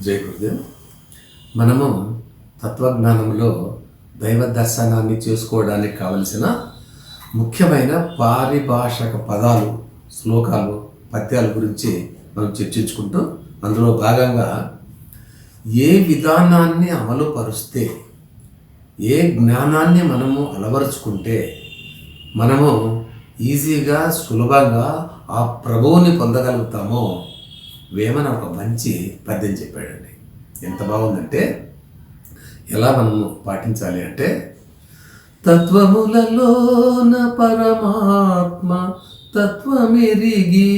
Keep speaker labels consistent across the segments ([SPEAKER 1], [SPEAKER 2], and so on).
[SPEAKER 1] జై గురుదేవ్. మనము తత్వజ్ఞానంలో దైవ దర్శనాన్ని చేసుకోవడానికి కావలసిన ముఖ్యమైన పారిభాషక పదాలు, శ్లోకాలు, పద్యాల గురించి మనం చర్చించుకుంటూ అందులో భాగంగా ఏ విధానాన్ని అమలు పరుస్తే, ఏ జ్ఞానాన్ని మనము అలవరుచుకుంటే మనము ఈజీగా సులభంగా ఆ ప్రభువుని పొందగలుగుతామో వేమన ఒక మంచి పద్యం చెప్పాడండి. ఎంత బాగుందంటే, ఎలా మనము పాటించాలి అంటే, తత్వములలోన పరమాత్మ తత్వమెరిగి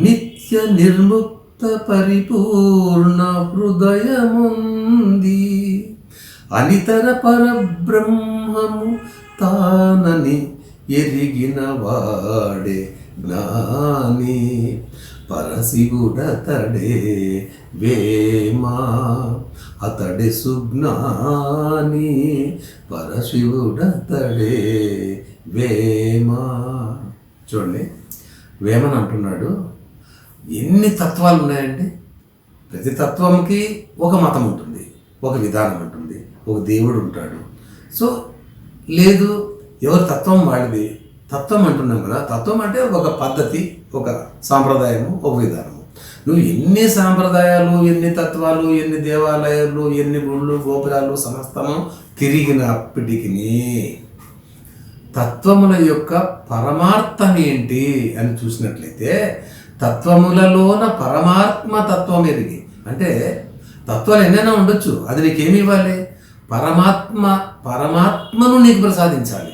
[SPEAKER 1] నిత్య నిర్ముక్త పరిపూర్ణ హృదయముంది అనితర పరబ్రహ్మము తానని ఎరిగిన వాడే జ్ఞాని పరశివుడతడే వేమా అతడే సుజ్ఞాని పరశివుడతడే వేమా. చూడండి, వేమన అంటున్నాడు, ఎన్ని తత్వాలు ఉన్నాయండి. ప్రతి తత్వంకి ఒక మతం ఉంటుంది, ఒక విధానం ఉంటుంది, ఒక దేవుడు ఉంటాడు. సో లేదు, ఎవరి తత్వం వాళ్ళది. తత్వం అంటున్నాం కదా, తత్వం అంటే ఒక పద్ధతి, ఒక సాంప్రదాయము, ఒక విధానము. నువ్వు ఎన్ని సాంప్రదాయాలు, ఎన్ని తత్వాలు, ఎన్ని దేవాలయాలు, ఎన్ని గుళ్ళు గోపురాలు సమస్తము తిరిగినప్పటికీ తత్వముల యొక్క పరమార్థం ఏంటి అని చూసినట్లయితే, తత్వములలోన పరమాత్మ తత్వం ఎరిగి, అంటే తత్వాలు ఎన్నైనా ఉండొచ్చు, అది నీకేమి ఇవ్వాలి? పరమాత్మను నీకు ప్రసాదించాలి.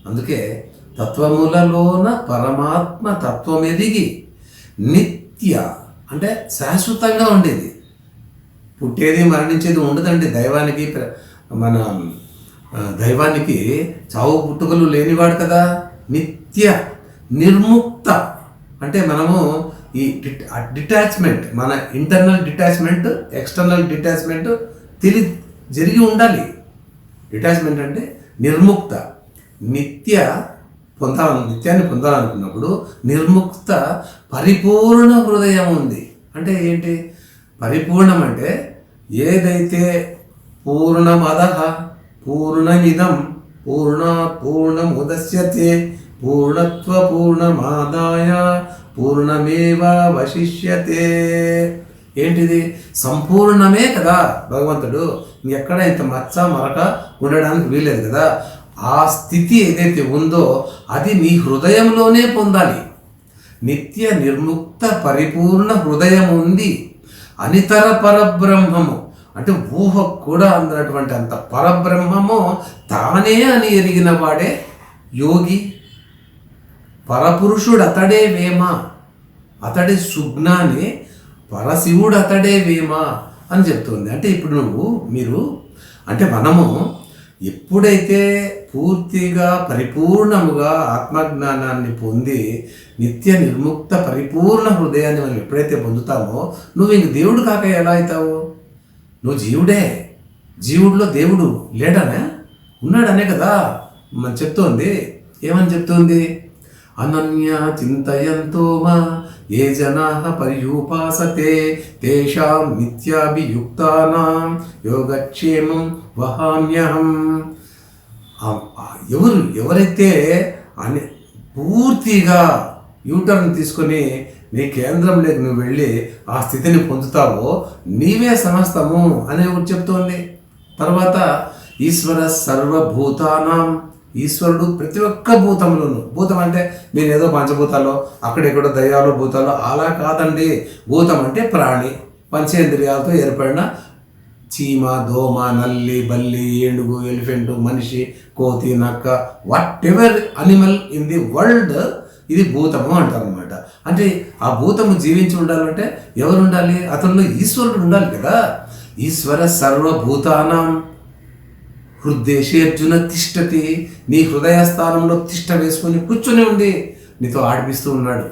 [SPEAKER 1] అందుకే తత్వములలోన పరమాత్మ తత్వం ఎదిగి నిత్య అంటే శాశ్వతంగా ఉండేది, పుట్టేది మరణించేది ఉండదండి. మన దైవానికి చావు పుట్టుకలు లేనివాడు కదా. నిత్య నిర్ముక్త అంటే మనము ఈ డిటాచ్మెంట్, మన ఇంటర్నల్ డిటాచ్మెంట్, ఎక్స్టర్నల్ డిటాచ్మెంట్ జరిగి ఉండాలి. డిటాచ్మెంట్ అంటే నిర్ముక్త, నిత్యాన్ని పొందాలనుకున్నప్పుడు నిర్ముక్త పరిపూర్ణ హృదయం ఉంది. అంటే ఏంటి పరిపూర్ణం అంటే, ఏదైతే పూర్ణమదః పూర్ణమిదం పూర్ణాత్ పూర్ణముదచ్యతే పూర్ణత్వ పూర్ణమాదాయ పూర్ణమేవావశిష్యతే. ఏంటిది? సంపూర్ణమే కదా భగవంతుడు. ఇంకెక్కడ ఇంత మచ్చ మరక ఉండడానికి వీలేదు కదా. ఆ స్థితి ఏదైతే ఉందో అది నీ హృదయంలోనే పొందాలి. నిత్య నిర్ముక్త పరిపూర్ణ హృదయం ఉంది. అనితర పరబ్రహ్మము అంటే ఊహ కూడా అందనటువంటి అంత పరబ్రహ్మము తానే అని ఎరిగిన వాడే యోగి. పరపురుషుడు అతడే వేమ, అతడే సుజ్ఞాని, పరశివుడు అతడే వేమ అని చెప్తుంది. అంటే ఇప్పుడు మీరు అంటే మనము ఎప్పుడైతే పూర్తిగా పరిపూర్ణముగా ఆత్మజ్ఞానాన్ని పొంది నిత్య నిర్ముక్త పరిపూర్ణ హృదయాన్ని మనం ఎప్పుడైతే పొందుతామో, నువ్వు ఇంక దేవుడు కాక ఎలా అవుతావు? నువ్వు జీవుడే. జీవుడిలో దేవుడు లేడనే ఉన్నాడనే కదా మనం చెప్తోంది. ఏమని చెప్తోంది? అనన్య చింతయంతో మా ఏ జనాః పర్యుపాసతే తేషాం నిత్యాభియుక్తానాం యోగక్షేమం వహామ్యహం. ఎవరైతే పూర్తిగా యూటర్న్ తీసుకొని నీ కేంద్రంలోకి నువ్వు వెళ్ళి ఆ స్థితిని పొందుతావో నీవే సమస్తము అనే చెప్తోంది. తర్వాత ఈశ్వర సర్వభూతానాం, ఈశ్వరుడు ప్రతి ఒక్క భూతంలోను. భూతం అంటే మీరు ఏదో పంచభూతాల్లో అక్కడెక్కడో దయ్యాలు భూతాలు అలా కాదండి. భూతం అంటే ప్రాణి, పంచేంద్రియాలతో ఏర్పడిన చీమ, దోమ, నల్లి, బల్లి, ఏనుగు, ఎలిఫెంట్, మనిషి, కోతి, నక్క, what ever animal in the world ఇది భూతము అంటారు అనమాట. అంటే ఆ భూతము జీవించి ఉండాలంటే ఎవరు ఉండాలి? అతనిలో ఈశ్వరుడు ఉండాలి కదా. ఈశ్వర సర్వభూతానాం హృద్దేశే అర్జున తిష్టతి. నీ హృదయ స్థానంలో తిష్ట వేసుకొని కూర్చొని ఉండి నీతో ఆడిపిస్తూ ఉన్నాడు,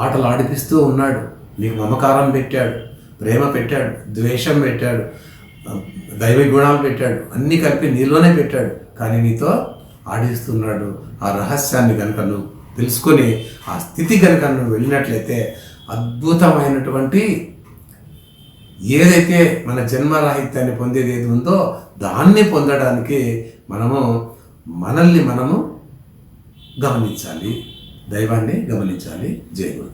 [SPEAKER 1] ఆటలు ఆడిపిస్తూ ఉన్నాడు. నీకు మమకారం పెట్టాడు, ప్రేమ పెట్టాడు, ద్వేషం పెట్టాడు, దైవ గుణాలు పెట్టాడు, అన్నీ కలిపి నీలోనే పెట్టాడు. కానీ నీతో ఆడిస్తున్నాడు. ఆ రహస్యాన్ని కనుక నువ్వు తెలుసుకొని ఆ స్థితి కనుక నువ్వు వెళ్ళినట్లయితే అద్భుతమైనటువంటి ఏదైతే మన జన్మరాహిత్యాన్ని పొందేది ఏది ఉందో దాన్ని పొందడానికి మనల్ని మనము గమనించాలి, దైవాన్ని గమనించాలి. జై గురుదేవ్.